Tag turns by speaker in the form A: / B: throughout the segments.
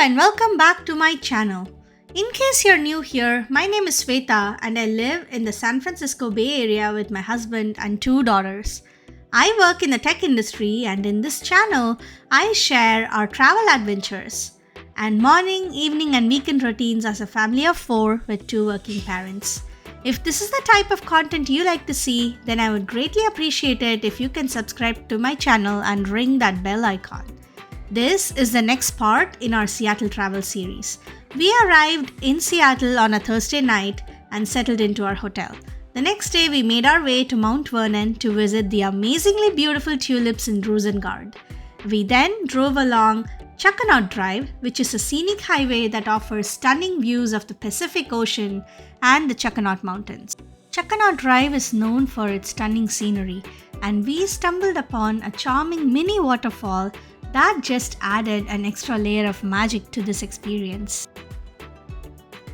A: and welcome back to my channel. In case you're new here, my name is Sweta and I live in the San Francisco Bay Area with my husband and two daughters. I work in the tech industry and in this channel, I share our travel adventures and morning, evening and weekend routines as a family of four with two working parents. If this is the type of content you like to see, then I would greatly appreciate it if you can subscribe to my channel and ring that bell icon. This is the next part in our Seattle travel series. We arrived in Seattle on a Thursday night and settled into our hotel. The next day, we made our way to Mount Vernon to visit the amazingly beautiful tulips in Roozengarde. We then drove along Chuckanut Drive, which is a scenic highway that offers stunning views of the Pacific Ocean and the Chuckanut Mountains. Chuckanut Drive is known for its stunning scenery, and we stumbled upon a charming mini waterfall that just added an extra layer of magic to this experience.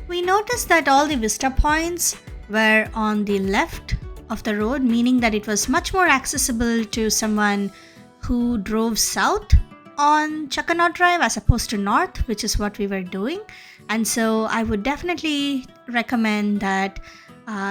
A: We noticed that all the vista points were on the left of the road, meaning that it was much more accessible to someone who drove south on Chuckanut Drive as opposed to north, which is what we were doing. And so I would definitely recommend that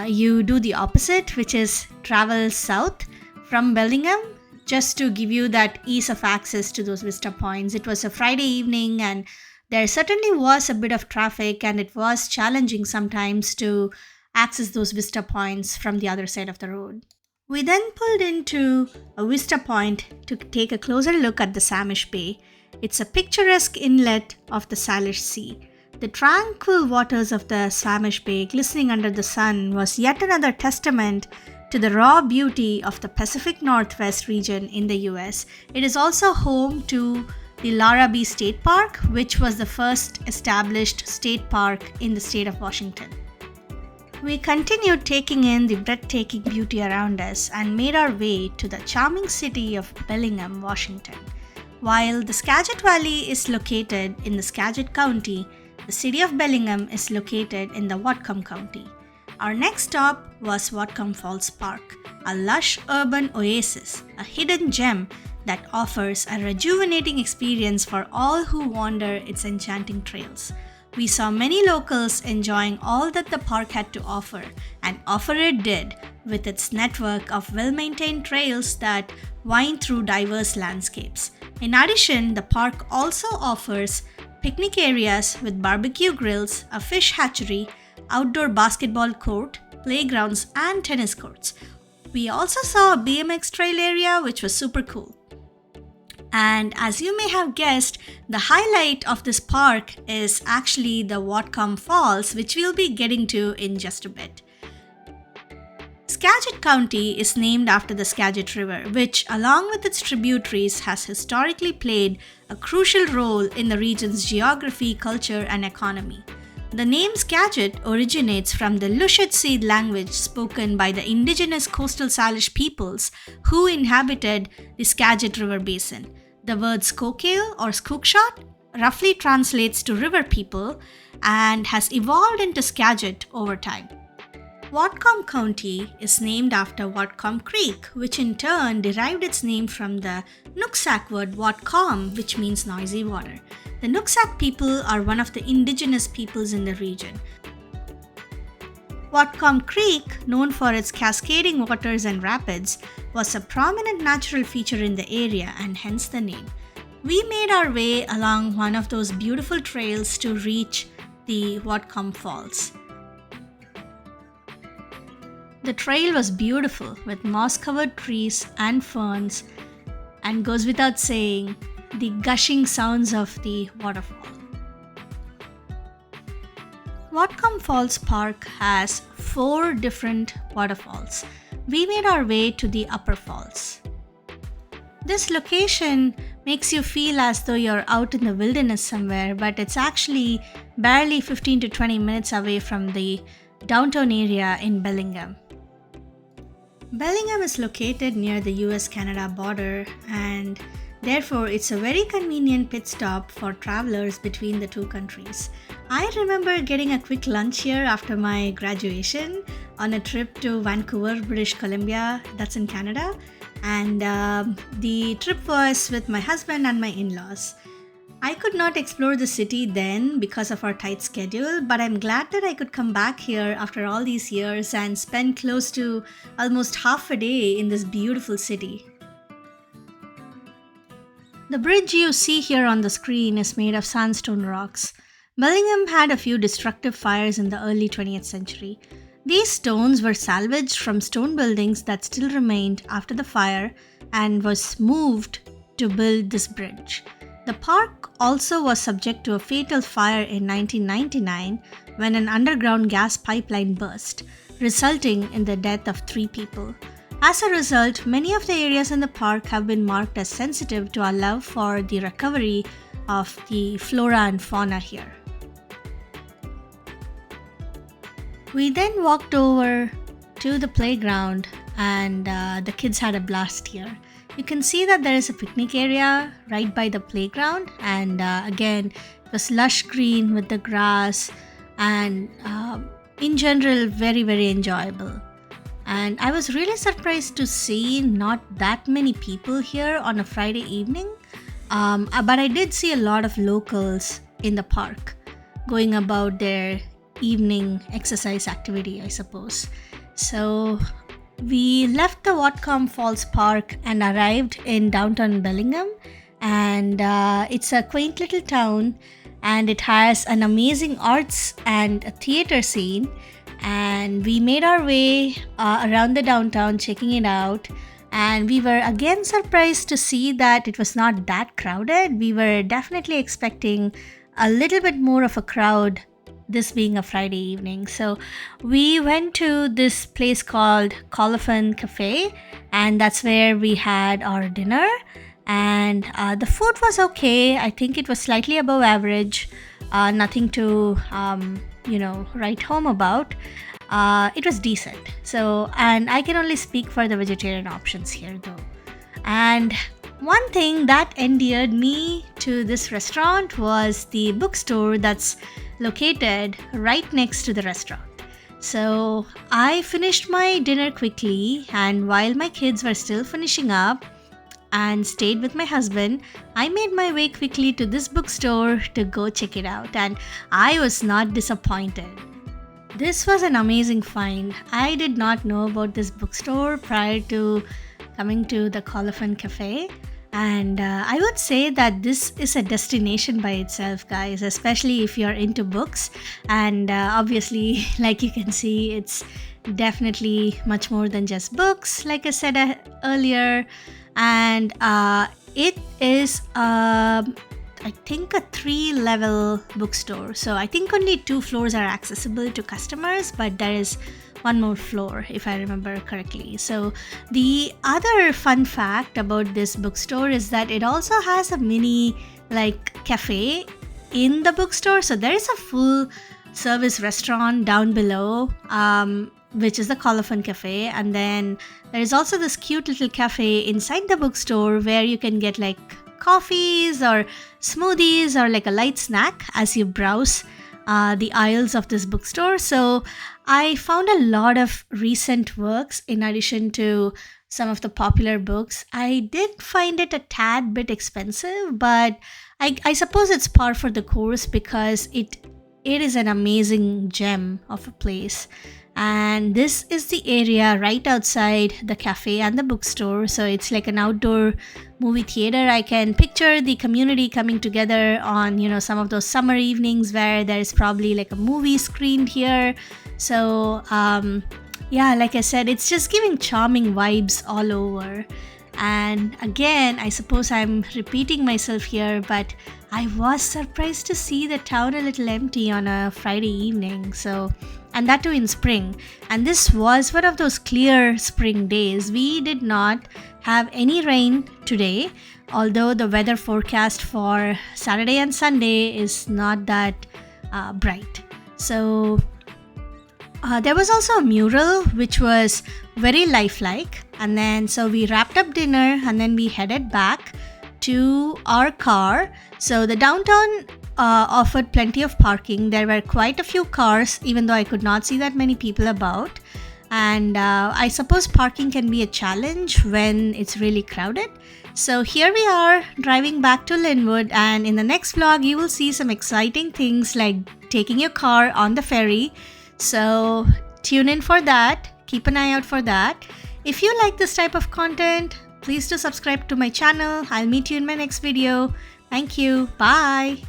A: you do the opposite, which is travel south from Bellingham, just to give you that ease of access to those vista points. It was a Friday evening and there certainly was a bit of traffic and it was challenging sometimes to access those vista points from the other side of the road. We then pulled into a vista point to take a closer look at the Samish Bay. It's a picturesque inlet of the Salish Sea. The tranquil waters of the Samish Bay glistening under the sun was yet another testament to the raw beauty of the Pacific Northwest region in the US. It is also home to the Larrabee State Park, which was the first established state park in the state of Washington. We continued taking in the breathtaking beauty around us and made our way to the charming city of Bellingham, Washington. While the Skagit Valley is located in the Skagit County, the city of Bellingham is located in the Whatcom County. Our next stop was Whatcom Falls Park, a lush urban oasis, a hidden gem that offers a rejuvenating experience for all who wander its enchanting trails. We saw many locals enjoying all that the park had to offer, and offer it did, with its network of well-maintained trails that wind through diverse landscapes. In addition, the park also offers picnic areas with barbecue grills, a fish hatchery, outdoor basketball court, playgrounds, and tennis courts. We also saw a BMX trail area, which was super cool. And as you may have guessed, the highlight of this park is actually the Whatcom Falls, which we'll be getting to in just a bit. Skagit County is named after the Skagit River, which, along with its tributaries, has historically played a crucial role in the region's geography, culture, and economy. The name Skagit originates from the lush language spoken by the indigenous Coastal Salish peoples who inhabited the Skagit River basin. The word Skokale or Skookshot roughly translates to river people and has evolved into Skagit over time. Whatcom County is named after Whatcom Creek, which in turn derived its name from the Nooksack word Whatcom, which means noisy water. The Nooksack people are one of the indigenous peoples in the region. Whatcom Creek, known for its cascading waters and rapids, was a prominent natural feature in the area and hence the name. We made our way along one of those beautiful trails to reach the Whatcom Falls. The trail was beautiful with moss-covered trees and ferns, and goes without saying, the gushing sounds of the waterfall. Whatcom Falls Park has 4 different waterfalls. We made our way to the upper falls. This location makes you feel as though you're out in the wilderness somewhere, but it's actually barely 15 to 20 minutes away from the downtown area in Bellingham. Bellingham is located near the US-Canada border and therefore it's a very convenient pit stop for travelers between the two countries. I remember getting a quick lunch here after my graduation on a trip to Vancouver, British Columbia, that's in Canada, and the trip was with my husband and my in-laws. I could not explore the city then because of our tight schedule, but I'm glad that I could come back here after all these years and spend close to almost half a day in this beautiful city. The bridge you see here on the screen is made of sandstone rocks. Bellingham had a few destructive fires in the early 20th century. These stones were salvaged from stone buildings that still remained after the fire and was moved to build this bridge. The park also was subject to a fatal fire in 1999 when an underground gas pipeline burst, resulting in the death of 3 people. As a result, many of the areas in the park have been marked as sensitive to allow for the recovery of the flora and fauna here. We then walked over to the playground and the kids had a blast here. You can see that there is a picnic area right by the playground, and again it was lush green with the grass and in general very enjoyable. And I was really surprised to see not that many people here on a Friday evening, but I did see a lot of locals in the park going about their evening exercise activity, I suppose. So we left the Whatcom Falls Park and arrived in downtown Bellingham, and it's a quaint little town, and it has an amazing arts and a theater scene. And we made our way around the downtown checking it out, and we were again surprised to see that it was not that crowded. We were definitely expecting a little bit more of a crowd, this being a Friday evening. So we went to this place called Colophon Cafe, and that's where we had our dinner. And the food was okay. I think it was slightly above average. Nothing to write home about. It was decent. So, and I can only speak for the vegetarian options here though. And one thing that endeared me to this restaurant was the bookstore that's located right next to the restaurant. So I finished my dinner quickly, and while my kids were still finishing up and stayed with my husband, I made my way quickly to this bookstore to go check it out, and I was not disappointed. This was an amazing find. I did not know about this bookstore prior to coming to the Colophon Cafe, and I would say that this is a destination by itself, guys, especially if you're into books. And obviously, like you can see, it's definitely much more than just books, like I said earlier. And it is I think a 3-level bookstore. So I think only 2 floors are accessible to customers, but there is one more floor if I remember correctly. So the other fun fact about this bookstore is that it also has a mini cafe in the bookstore. So there is a full service restaurant down below, which is the Colophon Cafe, and then there is also this cute little cafe inside the bookstore where you can get coffees or smoothies or a light snack as you browse the aisles of this bookstore. So I found a lot of recent works in addition to some of the popular books. I did find it a tad bit expensive, but I suppose it's par for the course because it is an amazing gem of a place. And this is the area right outside the cafe and the bookstore. So it's like an outdoor movie theater. I can picture the community coming together on, some of those summer evenings where there's probably a movie screened here. So, like I said, it's just giving charming vibes all over. And again, I suppose I'm repeating myself here, but I was surprised to see the town a little empty on a Friday evening. So, and that too in spring. And this was one of those clear spring days. We did not have any rain today, although the weather forecast for Saturday and Sunday is not that bright. So there was also a mural which was very lifelike. And then so we wrapped up dinner and then we headed back to our car. So the downtown offered plenty of parking. There were quite a few cars, even though I could not see that many people about. And I suppose parking can be a challenge when it's really crowded. So here we are driving back to Linwood, and in the next vlog you will see some exciting things like taking your car on the ferry. So tune in for that. Keep an eye out for that. If you like this type of content, please do subscribe to my channel. I'll meet you in my next video. Thank you. Bye.